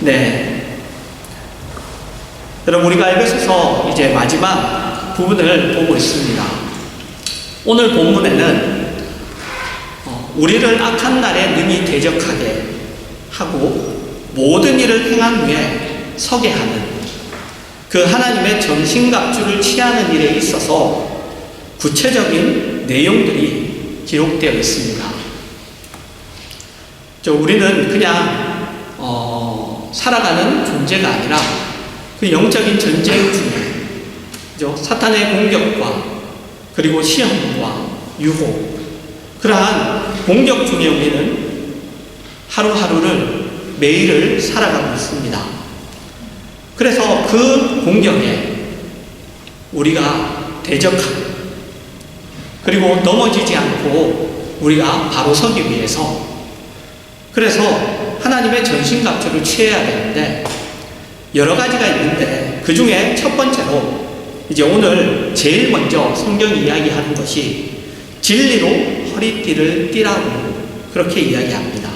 네. 여러분, 우리가 에베소서 이제 마지막 부분을 보고 있습니다. 오늘 본문에는 우리를 악한 날에 능히 대적하게 하고 모든 일을 행한 후에 서게 하는 그 하나님의 전신갑주를 취하는 일에 있어서 구체적인 내용들이 기록되어 있습니다. 우리는 그냥 살아가는 존재가 아니라 그 영적인 전쟁 중에 사탄의 공격과 그리고 시험과 유혹, 그러한 공격 중에 우리는 하루하루를 매일을 살아가고 있습니다. 그래서 그 공격에 우리가 대적하고 그리고 넘어지지 않고 우리가 바로 서기 위해서, 그래서 하나님의 전신갑주를 취해야 되는데 여러 가지가 있는데 그 중에 첫 번째로 이제 오늘 제일 먼저 성경이 이야기하는 것이 진리로 허리띠를 띠라고 그렇게 이야기합니다.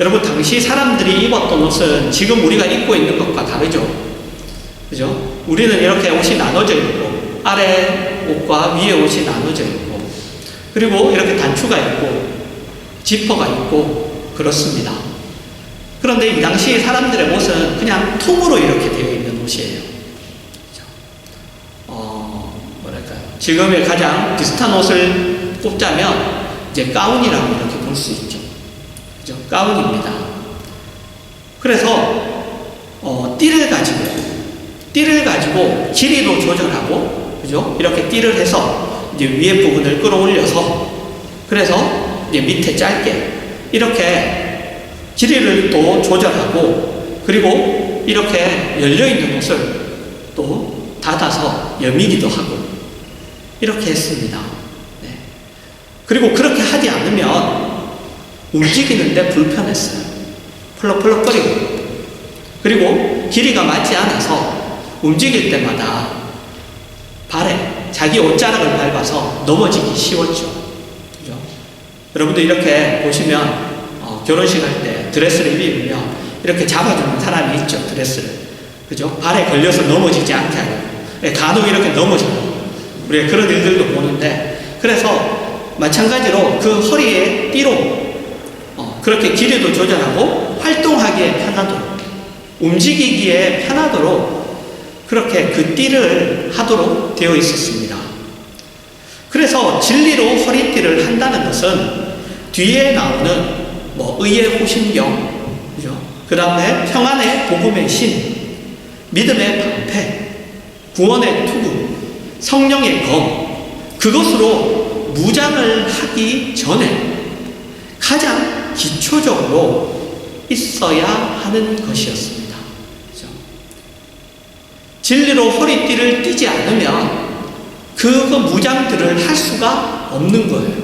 여러분, 당시 사람들이 입었던 옷은 지금 우리가 입고 있는 것과 다르죠. 그죠? 우리는 이렇게 옷이 나눠져 있고 아래 옷과 위에 옷이 나눠져 있고 그리고 이렇게 단추가 있고 지퍼가 있고 그렇습니다. 그런데 이 당시 사람들의 옷은 그냥 통으로 이렇게 되어 있는 옷이에요. 지금의 가장 비슷한 옷을 꼽자면 이제 가운이라고 이렇게 볼 수 있죠. 그죠? 가운입니다. 그래서 띠를 가지고 길이도 조절하고, 그죠? 이렇게 띠를 해서 이제 위에 부분을 끌어올려서 그래서 이제 밑에 짧게 이렇게 길이를 또 조절하고 그리고 이렇게 열려 있는 옷을 또 닫아서 여미기도 하고 이렇게 했습니다. 네. 그리고 그렇게 하지 않으면 움직이는데 불편했어요. 펄럭펄럭거리고 그리고 길이가 맞지 않아서 움직일 때마다 발에 자기 옷자락을 밟아서 넘어지기 쉬웠죠. 그죠? 여러분들 이렇게 보시면 결혼식 할 때 드레스를 입으면 이렇게 잡아주는 사람이 있죠. 드레스를. 그죠? 발에 걸려서 넘어지지 않게 하려고. 간혹 이렇게 넘어져요. 우리가 그런 일들도 보는데, 그래서 마찬가지로 그 허리에 띠로 그렇게 길이도 조절하고 활동하기에 편하도록, 움직이기에 편하도록 그렇게 그 띠를 하도록 되어 있었습니다. 그래서 진리로 허리띠를 한다는 것은 뒤에 나오는 의의 호심경, 그죠? 그 다음에 평안의 복음의 신, 믿음의 방패, 구원의 투구, 성령의 검, 그것으로 무장을 하기 전에 가장 기초적으로 있어야 하는 것이었습니다. 그렇죠? 진리로 허리띠를 띠지 않으면 그 무장들을 할 수가 없는 거예요.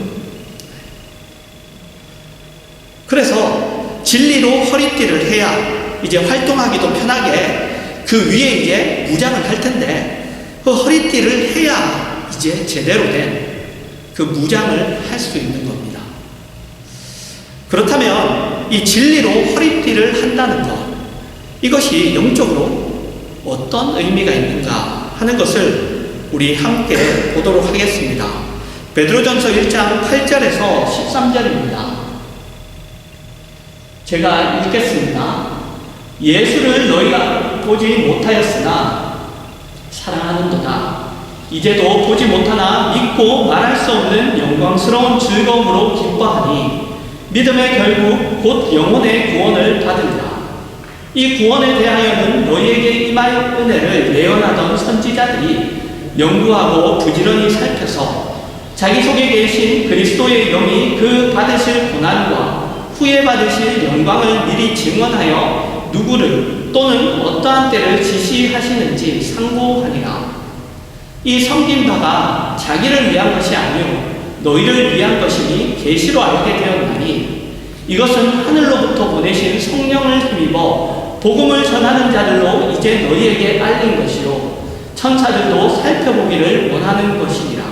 그래서 진리로 허리띠를 해야 이제 활동하기도 편하게 그 위에 이제 무장을 할 텐데, 그 허리띠를 해야 이제 제대로 된 그 무장을 할 수 있는 겁니다. 그렇다면 이 진리로 허리띠를 한다는 것, 이것이 영적으로 어떤 의미가 있는가 하는 것을 우리 함께 보도록 하겠습니다. 베드로전서 1장 8절에서 13절입니다. 제가 읽겠습니다. 예수를 너희가 보지 못하였으나 사랑하는도다. 이제도 보지 못하나 믿고 말할 수 없는 영광스러운 즐거움으로 기뻐하니 믿음의 결국 곧 영혼의 구원을 받으리라. 이 구원에 대하여는 너희에게 임할 은혜를 예언하던 선지자들이 연구하고 부지런히 살펴서 자기 속에 계신 그리스도의 영이 그 받으실 고난과 후에 받으실 영광을 미리 증언하여 누구를 또는 어떠한 때를 지시하시는지 상고하니라. 이 섬긴 바가 자기를 위한 것이 아니요 너희를 위한 것이니 계시로 알게 되었나니 이것은 하늘로부터 보내신 성령을 힘입어 복음을 전하는 자들로 이제 너희에게 알린 것이요 천사들도 살펴보기를 원하는 것이니라.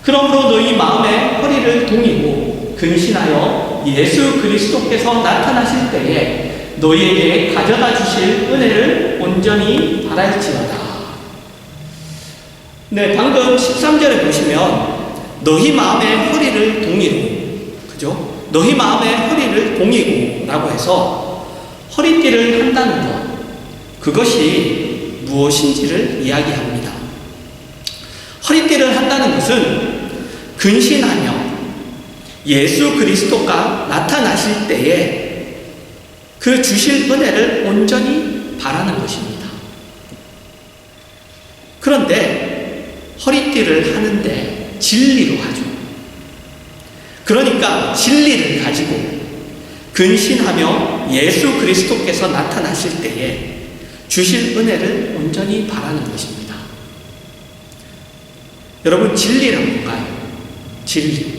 그러므로 너희 마음에 허리를 동이고 근신하여 예수 그리스도께서 나타나실 때에 너희에게 가져다 주실 은혜를 온전히 바랄지어다. 네, 방금 13절에 보시면 너희 마음의 허리를 동이고, 그죠? 너희 마음의 허리를 동이고 라고 해서 허리띠를 한다는 것, 그것이 무엇인지를 이야기합니다. 허리띠를 한다는 것은 근신하며 예수 그리스도가 나타나실 때에 그 주실 은혜를 온전히 바라는 것입니다. 그런데 허리띠를 하는데 진리로 하죠. 그러니까 진리를 가지고 근신하며 예수 그리스도께서 나타나실 때에 주실 은혜를 온전히 바라는 것입니다. 여러분, 진리란 뭔가요? 진리.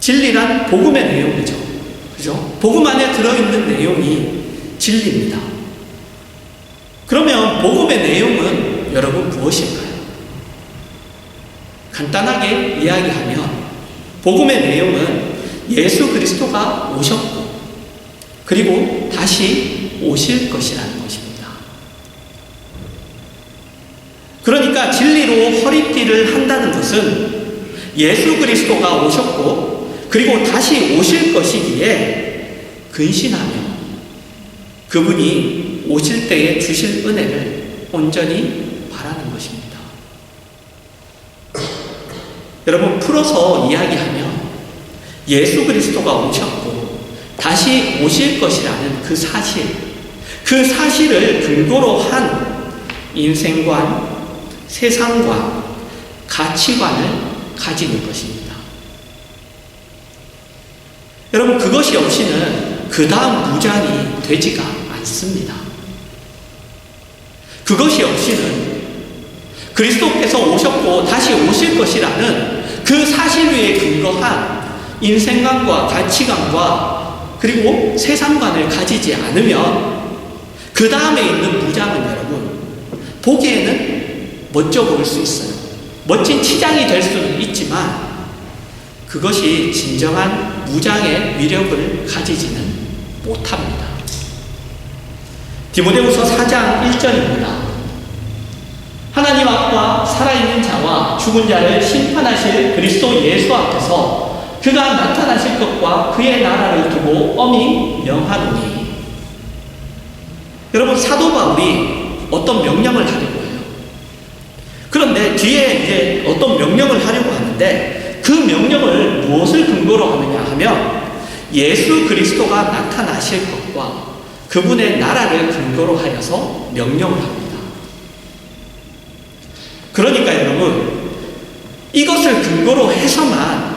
진리란 복음의 내용이죠. 그죠? 복음 안에 들어있는 내용이 진리입니다. 그러면 복음의 내용은 여러분 무엇일까요? 간단하게 이야기하면 복음의 내용은 예수 그리스도가 오셨고 그리고 다시 오실 것이라는 것입니다. 그러니까 진리로 허리띠를 한다는 것은 예수 그리스도가 오셨고 그리고 다시 오실 것이기에 근신하며 그분이 오실 때에 주실 은혜를 온전히 바라는 것입니다. 여러분, 풀어서 이야기하면 예수 그리스도가 오셨고 다시 오실 것이라는 그 사실을 근거로 한 인생관, 세상관, 가치관을 가지는 것입니다. 여러분, 그것이 없이는 그 다음 무장이 되지가 않습니다. 그것이 없이는 그리스도께서 오셨고 다시 오실 것이라는 그 사실 위에 근거한 인생관과 가치관과 그리고 세상관을 가지지 않으면 그 다음에 있는 무장은 여러분 보기에는 멋져 보일 수 있어요. 멋진 치장이 될 수는 있지만 그것이 진정한 무장의 위력을 가지지는 못합니다. 디모데후서 4장 1절입니다. 하나님 앞과 살아있는 자와 죽은 자를 심판하실 그리스도 예수 앞에서 그가 나타나실 것과 그의 나라를 두고 엄히 명하노니. 여러분, 사도 바울이 어떤 명령을 하려고 해요. 그런데 뒤에 이제 어떤 명령을 하려고 하는데 그 명령을 무엇을 근거로 하느냐 하면 예수 그리스도가 나타나실 것과 그분의 나라를 근거로 하여서 명령을 합니다. 그러니까 여러분, 이것을 근거로 해서만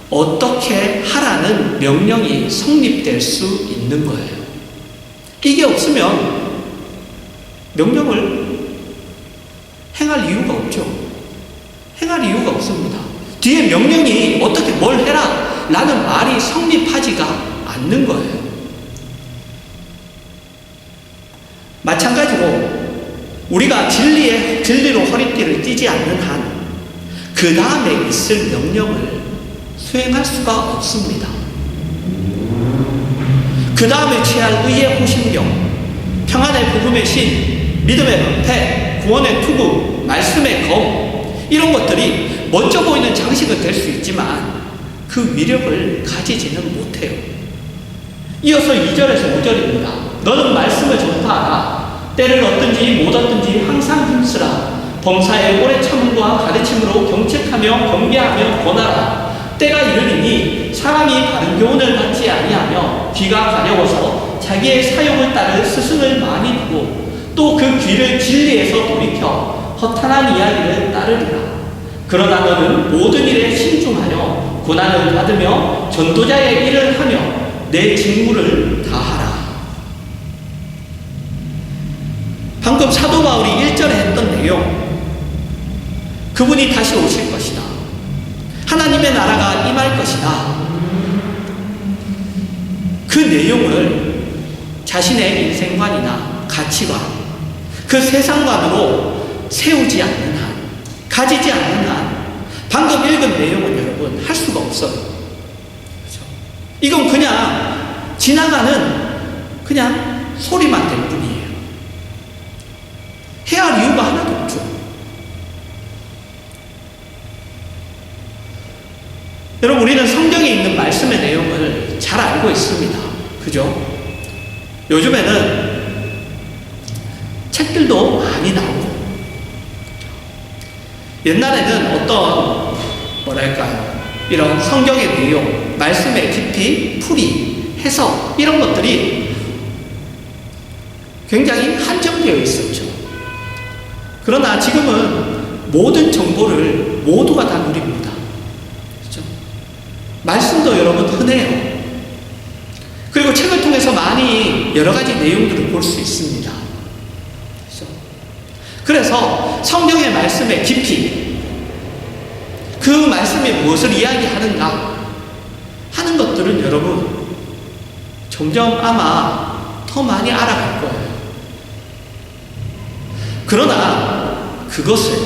어떻게 하라는 명령이 성립될 수 있는 거예요. 이게 없으면 명령을 행할 이유가 없죠. 행할 이유가 없습니다. 뒤에 명령이 어떻게 뭘 해라 라는 말이 성립하지가 않는 거예요. 마찬가지로 우리가 진리로 허리띠를 띠지 않는 한 그 다음에 있을 명령을 수행할 수가 없습니다. 그 다음에 취할 의의 호심경, 평안의 복음의 신, 믿음의 방패, 구원의 투구, 말씀의 검, 이런 것들이 멋져 보이는 장식은 될 수 있지만 그 위력을 가지지는 못해요. 이어서 2절에서 5절입니다. 너는 말씀을 전파하라. 때를 얻든지 못 얻든지 항상 힘쓰라. 범사의 오래 참음과 가르침으로 경책하며 경계하며 권하라. 때가 이르리니 사람이 바른 교훈을 받지 아니하며 귀가 가려워서 자기의 사욕을 따를 스승을 많이 두고 또 그 귀를 진리에서 돌이켜 허탄한 이야기를 따르리라. 그러나 너는 모든 일에 신중하여 고난을 받으며 전도자의 일을 하며 내 직무를 다하라. 방금 사도 바울이 1절에 했던 내용, 그분이 다시 오실 것이다. 하나님의 나라가 임할 것이다. 그 내용을 자신의 인생관이나 가치관, 그 세상관으로 세우지 않는 한, 가지지 않는 한, 방금 읽은 내용은 여러분 할 수가 없어요. 그렇죠? 이건 그냥 지나가는 그냥 소리만 될 뿐이에요. 해야 할 이유가 하나도 없죠. 여러분, 우리는 성경에 있는 말씀의 내용을 잘 알고 있습니다. 그죠? 요즘에는 책들도 많이 나오고, 옛날에는 어떤 이런 성경의 내용, 말씀의 깊이, 풀이, 해석 이런 것들이 굉장히 한정되어 있었죠. 그러나 지금은 모든 정보를 모두가 다 누립니다. 그렇죠? 말씀도 여러분 흔해요. 그리고 책을 통해서 많이 여러 가지 내용들을 볼 수 있습니다. 그렇죠? 그래서 성경의 말씀의 깊이, 그 말씀이 무엇을 이야기하는가 하는 것들은 여러분 점점 아마 더 많이 알아갈 거예요. 그러나 그것을,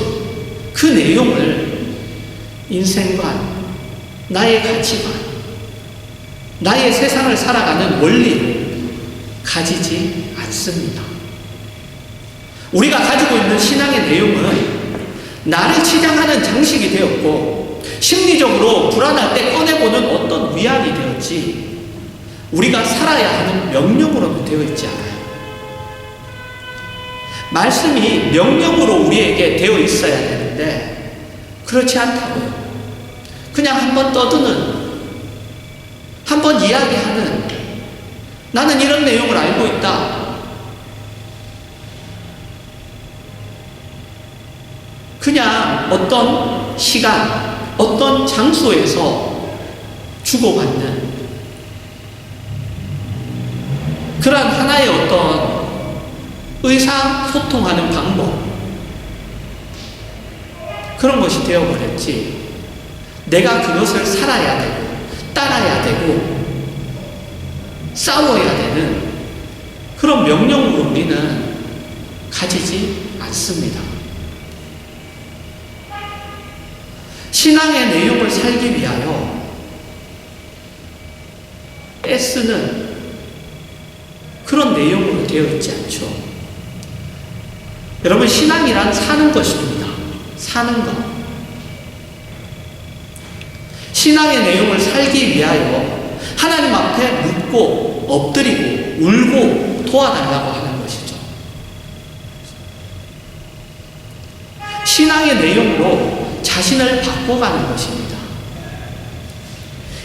그 내용을 인생관, 나의 가치관, 나의 세상을 살아가는 원리로 가지지 않습니다. 우리가 가지고 있는 신앙의 내용은 나를 치장하는 장식이 되었고, 심리적으로 불안할 때 꺼내보는 어떤 위안이 되었지, 우리가 살아야 하는 명령으로는 되어 있지 않아요. 말씀이 명령으로 우리에게 되어 있어야 되는데 그렇지 않다고요. 그냥 한번 떠드는, 한번 이야기하는, 나는 이런 내용을 알고 있다, 그냥 어떤 시간, 어떤 장소에서 주고받는 그러한 하나의 어떤 의사소통하는 방법, 그런 것이 되어버렸지, 내가 그것을 살아야 되고 따라야 되고 싸워야 되는 그런 명령으로 우리는 가지지 않습니다. 신앙의 내용을 살기 위하여 애쓰는 그런 내용으로 되어 있지 않죠. 여러분, 신앙이란 사는 것입니다. 사는 것. 신앙의 내용을 살기 위하여 하나님 앞에 묻고 엎드리고 울고 도와달라고 하는 것이죠. 신앙의 내용으로 자신을 바꿔가는 것입니다.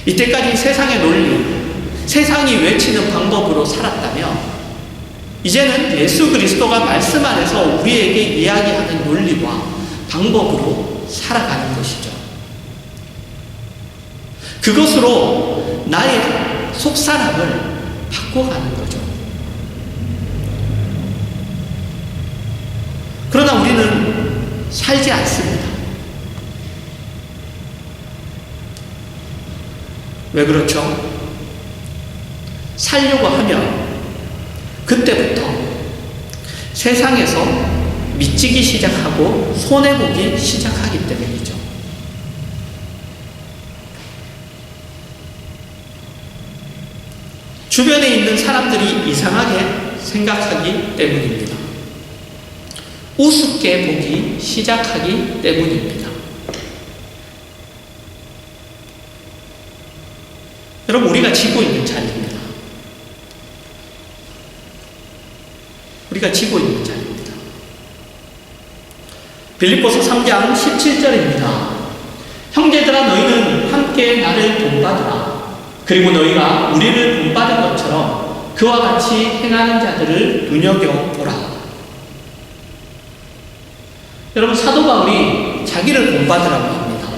이때까지 세상의 논리, 세상이 외치는 방법으로 살았다면 이제는 예수 그리스도가 말씀 안에서 우리에게 이야기하는 논리와 방법으로 살아가는 것이죠. 그것으로 나의 속사람을 바꿔가는 거죠. 그러나 우리는 살지 않습니다. 왜 그렇죠? 살려고 하면 그때부터 세상에서 미치기 시작하고 손해보기 시작하기 때문이죠. 주변에 있는 사람들이 이상하게 생각하기 때문입니다. 우습게 보기 시작하기 때문입니다. 여러분, 우리가 지고 있는 자리입니다. 우리가 지고 있는 자리입니다. 빌립보서 3장 17절입니다. 형제들아, 너희는 함께 나를 본받으라. 그리고 너희가 우리를 본받은 것처럼 그와 같이 행하는 자들을 눈여겨보라. 여러분, 사도 바울이 자기를 본받으라고 합니다.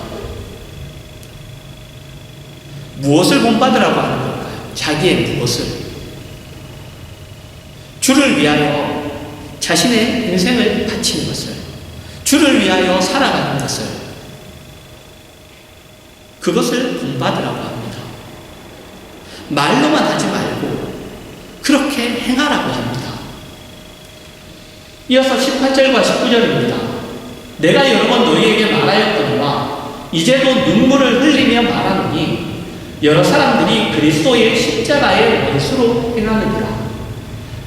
무엇을 본받으라고 하는 걸까요? 자기의 무엇을? 주를 위하여 자신의 인생을 바치는 것을, 주를 위하여 살아가는 것을, 그것을 본받으라고 합니다. 말로만 하지 말고 그렇게 행하라고 합니다. 이어서 18절과 19절입니다. 내가 여러 번 너희에게 말하였거니와 이제도 눈물을 흘리며 말하노니 여러 사람들이 그리스도의 십자가의 원수로 행하느니라.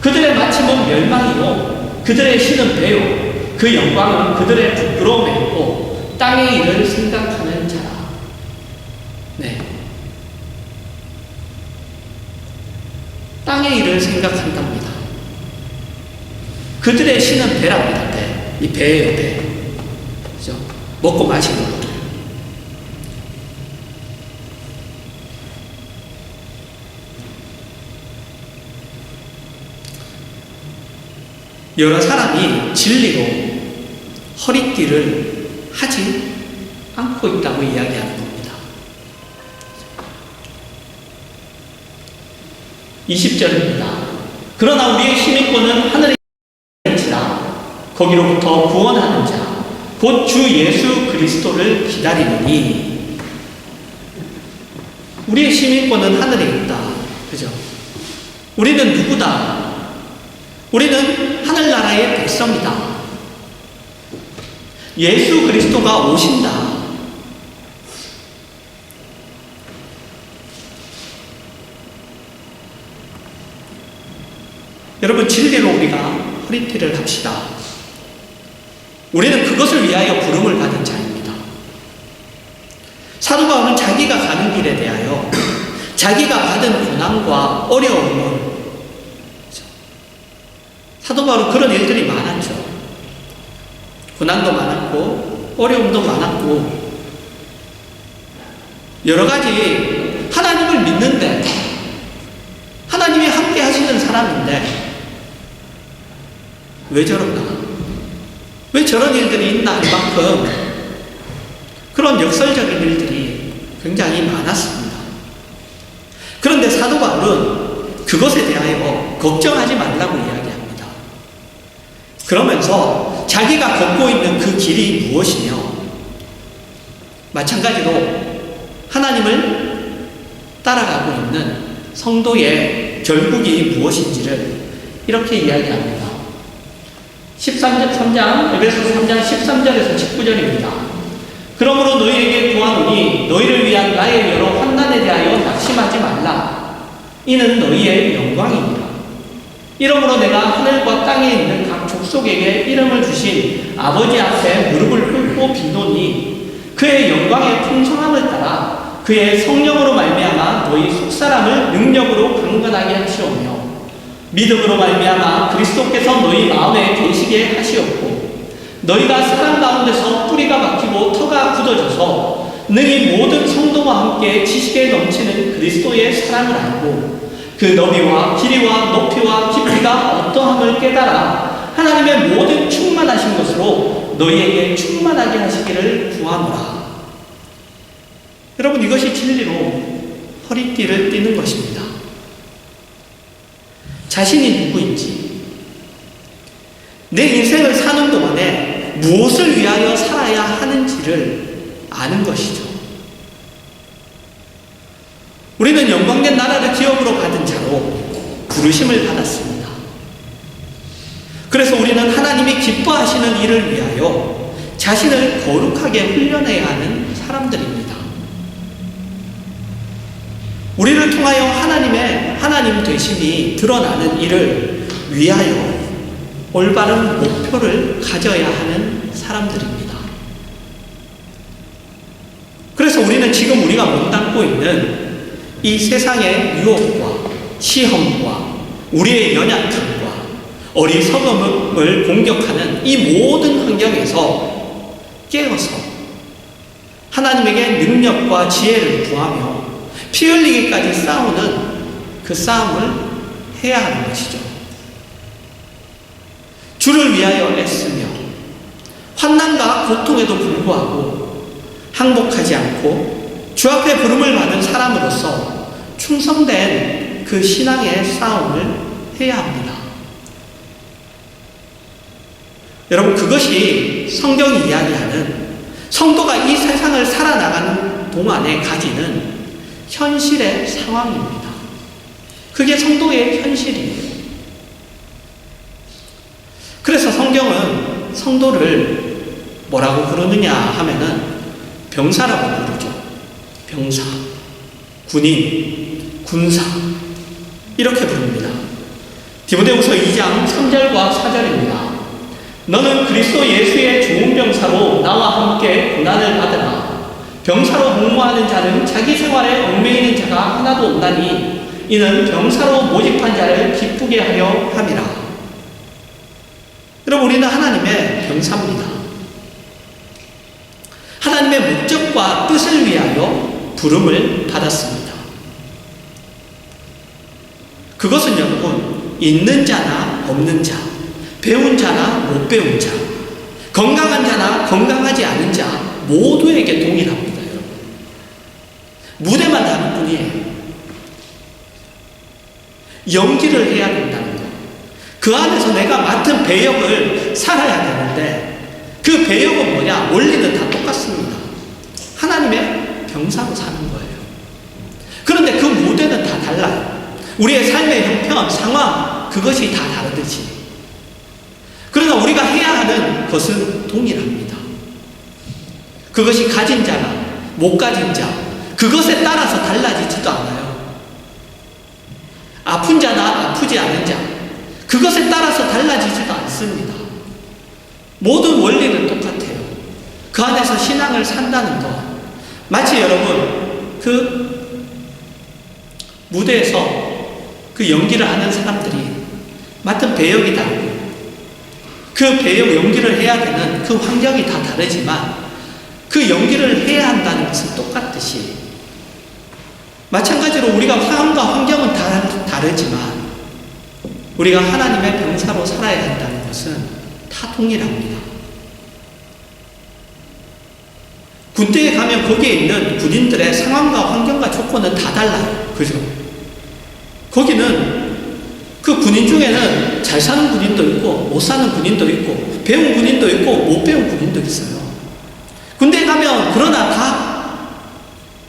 그들의 마침은 멸망이요 그들의 신은 배요 그 영광은 그들의 부끄러움이고 땅의 일을 생각하는 자라. 네, 땅의 일을 생각한답니다. 그들의 신은 배랍니다. 배. 이 배예요, 배. 그죠? 먹고 마시는 거. 여러 사람이 진리로 허리띠를 하지 않고 있다고 이야기하는 겁니다. 20절입니다. 그러나 우리의 시민권은 하늘에 있지라 거기로부터 구원하는 자 곧 주 예수 그리스도를 기다리느니. 우리의 시민권은 하늘에 있다. 그죠? 우리는 누구다? 우리는 하늘나라의 백성이다. 예수 그리스도가 오신다. 여러분, 진리로 우리가 허리띠를 합시다. 우리는 그것을 위하여 부름을 받은 자입니다. 사도 바울은 자기가 가는 길에 대하여 자기가 받은 고난과 어려움을, 사도 바울은 그런 일들이 많았죠. 고난도 많았고 어려움도 많았고 여러 가지. 하나님을 믿는데, 하나님이 함께 하시는 사람인데 왜 저런가? 왜 저런 일들이 있나 할 만큼 그런 역설적인 일들이 굉장히 많았습니다. 그런데 사도 바울은 그것에 대하여 걱정하지 말라고 이야기합니다. 그러면서 자기가 걷고 있는 그 길이 무엇이며, 마찬가지로 하나님을 따라가고 있는 성도의 결국이 무엇인지를 이렇게 이야기합니다. 13장, 에베소 3장 13절에서 19절입니다. 그러므로 너희에게 구하노니 너희를 위한 나의 여러 환난에 대하여 낙심하지 말라. 이는 너희의 영광이니라. 이러므로 내가 하늘과 땅에 있는 각 족속에게 이름을 주신 아버지 앞에 무릎을 꿇고 비노니 그의 영광의 풍성함을 따라 그의 성령으로 말미암아 너희 속사람을 능력으로 강건하게 하시오며 믿음으로 말미암아 그리스도께서 너희 마음에 계시게 하시옵고 너희가 사랑 가운데서 뿌리가 박히고 터가 굳어져서 능히 모든 성도와 함께 지식에 넘치는 그리스도의 사랑을 알고 그 너비와 길이와 높이와 깊이가 어떠함을 깨달아 하나님의 모든 충만하신 것으로 너희에게 충만하게 하시기를 구하노라. 여러분, 이것이 진리로 허리띠를 띠는 것입니다. 자신이 누구인지, 내 인생을 사는 동안에 무엇을 위하여 살아야 하는지를 아는 것이죠. 우리는 영광된 나라를 기업으로 받은 자로 부르심을 받았습니다. 그래서 우리는 하나님이 기뻐하시는 일을 위하여 자신을 거룩하게 훈련해야 하는 사람들입니다. 우리를 통하여 하나님 되심이 드러나는 일을 위하여 올바른 목표를 가져야 하는 사람들입니다. 그래서 우리는 지금 우리가 몸담고 있는 이 세상의 유혹과 시험과 우리의 연약함과 어리석음을 공격하는 이 모든 환경에서 깨어서 하나님에게 능력과 지혜를 구하며 피 흘리기까지 싸우는 그 싸움을 해야 하는 것이죠. 주를 위하여 애쓰며 환난과 고통에도 불구하고 항복하지 않고 주 앞에 부름을 받은 사람으로서 충성된 그 신앙의 싸움을 해야 합니다. 여러분, 그것이 성경이 이야기하는 성도가 이 세상을 살아나가는 동안에 가지는 현실의 상황입니다. 그게 성도의 현실이에요. 그래서 성경은 성도를 뭐라고 부르느냐 하면은 병사라고 부르죠. 병사. 군인, 군사 이렇게 부릅니다. 디모데후서 2장 3절과 4절입니다. 너는 그리스도 예수의 좋은 병사로 나와 함께 고난을 받으라. 병사로 복무하는 자는 자기 생활에 얽매이는 자가 하나도 없나니 이는 병사로 모집한 자를 기쁘게 하려 함이라. 여러분, 우리는 하나님의 병사입니다. 하나님의 목적과 뜻을 위하여 부름을 받았습니다. 그것은 여러분, 있는 자나 없는 자, 배운 자나 못 배운 자, 건강한 자나 건강하지 않은 자 모두에게 동일합니다. 여러분, 무대만 다를 뿐이에요. 연기를 해야 된다는 것, 그 안에서 내가 맡은 배역을 살아야 되는데 그 배역은 뭐냐? 원리는 다 똑같습니다. 하나님의 병사로 사는 거예요. 그런데 그 무대는 다 달라요. 우리의 삶의 형편, 상황, 그것이 다 다르듯이. 그러나 우리가 해야 하는 것은 동일합니다. 그것이 가진 자나 못 가진 자, 그것에 따라서 달라지지도 않아요. 아픈 자나 아프지 않은 자, 그것에 따라서 달라지지도 않습니다. 모든 원리는 똑같아요. 그 안에서 신앙을 산다는 것, 마치 여러분 그 무대에서 그 연기를 하는 사람들이 맡은 배역이 다르고 그 배역 연기를 해야 되는 그 환경이 다 다르지만 그 연기를 해야 한다는 것은 똑같듯이, 마찬가지로 우리가 상황과 환경은 다 다르지만 우리가 하나님의 병사로 살아야 한다는 것은 다 동일합니다. 군대에 가면 거기에 있는 군인들의 상황과 환경과 조건은 다 달라요. 그죠? 거기는 그 군인 중에는 잘 사는 군인도 있고 못 사는 군인도 있고 배운 군인도 있고 못 배운 군인도 있어요. 군대에 가면 그러나 다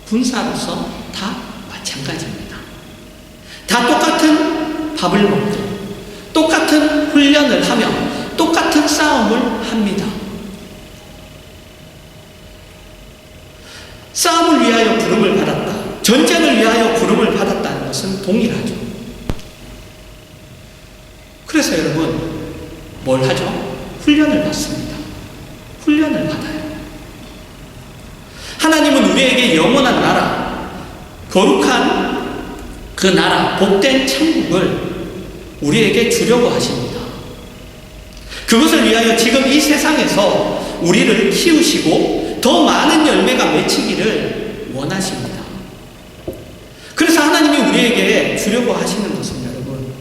군사로서 다 마찬가지입니다. 다 똑같은 밥을 먹고 똑같은 훈련을 하며 똑같은 싸움을 합니다. 싸움을 위하여 부름을 받았다, 전쟁을 위하여 부름을 받았다는 것은 동일하죠. 그래서 여러분 뭘 하죠? 훈련을 받습니다. 훈련을 받아요. 하나님은 우리에게 영원한 나라, 거룩한 그 나라, 복된 천국을 우리에게 주려고 하십니다. 그것을 위하여 지금 이 세상에서 우리를 키우시고 더 많은 열매가 맺히기를 원하십니다. 그래서 하나님이 우리에게 주려고 하시는 것은 여러분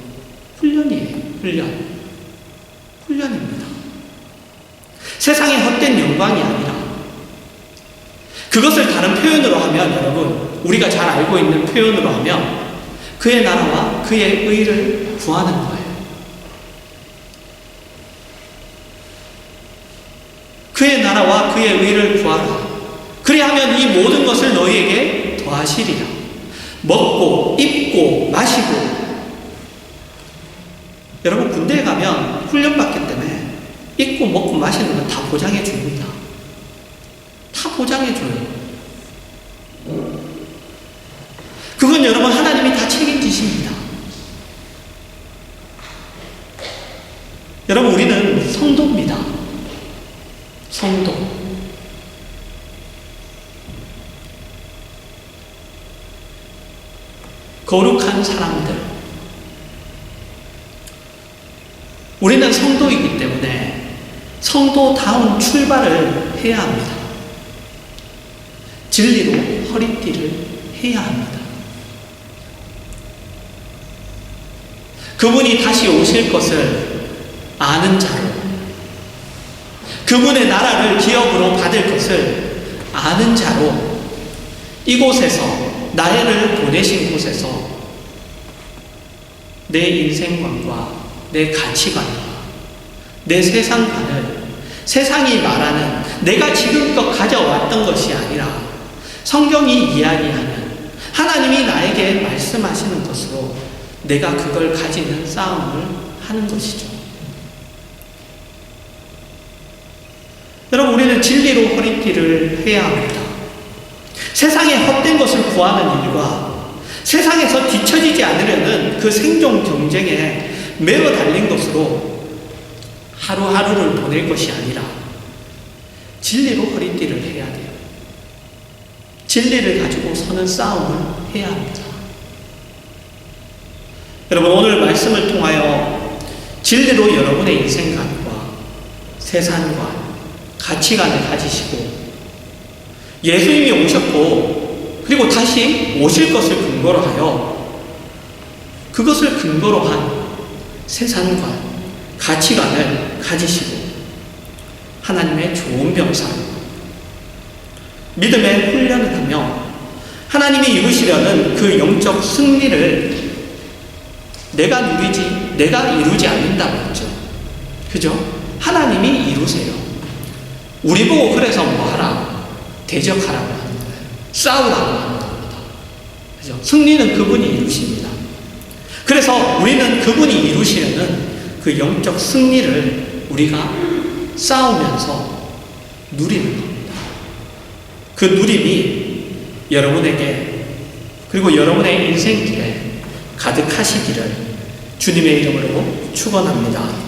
훈련이에요. 훈련입니다. 세상의 헛된 영광이 아니라, 그것을 다른 표현으로 하면 여러분, 우리가 잘 알고 있는 표현으로 하면 그의 나라와 그의 의를 구하는 거예요. 그의 나라와 그의 의를 구하라. 그리하면 이 모든 것을 너희에게 더하시리라. 먹고 입고 마시고. 여러분, 군대에 가면 훈련받기 때문에 입고 먹고 마시는 건 다 보장해 줍니다. 다 보장해 줘요. 그건 여러분 하나님이 다 책임지십니다. 여러분, 우리는 성도입니다. 성도. 거룩한 사람들. 우리는 성도이기 때문에 성도다운 출발을 해야 합니다. 진리로 허리띠를 해야 합니다. 그분이 다시 오실 것을 아는 자로, 그분의 나라를 기업으로 받을 것을 아는 자로, 이곳에서, 나를 보내신 곳에서 내 인생관과 내 가치관과 내 세상관을, 세상이 말하는 내가 지금껏 가져왔던 것이 아니라 성경이 이야기하는, 하나님이 나에게 말씀하시는 것으로 내가 그걸 가지는 싸움을 하는 것이죠. 여러분, 우리는 진리로 허리띠를 해야 합니다. 세상의 헛된 것을 구하는 일과 세상에서 뒤처지지 않으려는 그 생존 경쟁에 매어 달린 것으로 하루하루를 보낼 것이 아니라 진리로 허리띠를 해야 돼요. 진리를 가지고 서는 싸움을 해야 합니다. 여러분, 오늘 말씀을 통하여 진리로 여러분의 인생관과 세상관, 가치관을 가지시고 예수님이 오셨고 그리고 다시 오실 것을 근거로 하여 그것을 근거로 한 세상관, 가치관을 가지시고 하나님의 좋은 병사, 믿음의 훈련을 하며 하나님이 이루시려는 그 영적 승리를 내가 이루지 않는다고 했죠. 그죠? 하나님이 이루세요. 우리 보고 그래서 뭐 하라? 대적하라고 하는 거예요. 싸우라고 하는 겁니다. 그죠? 승리는 그분이 이루십니다. 그래서 우리는 그분이 이루시려는 그 영적 승리를 우리가 싸우면서 누리는 겁니다. 그 누림이 여러분에게 그리고 여러분의 인생길에 가득하시기를 주님의 이름으로 축원합니다.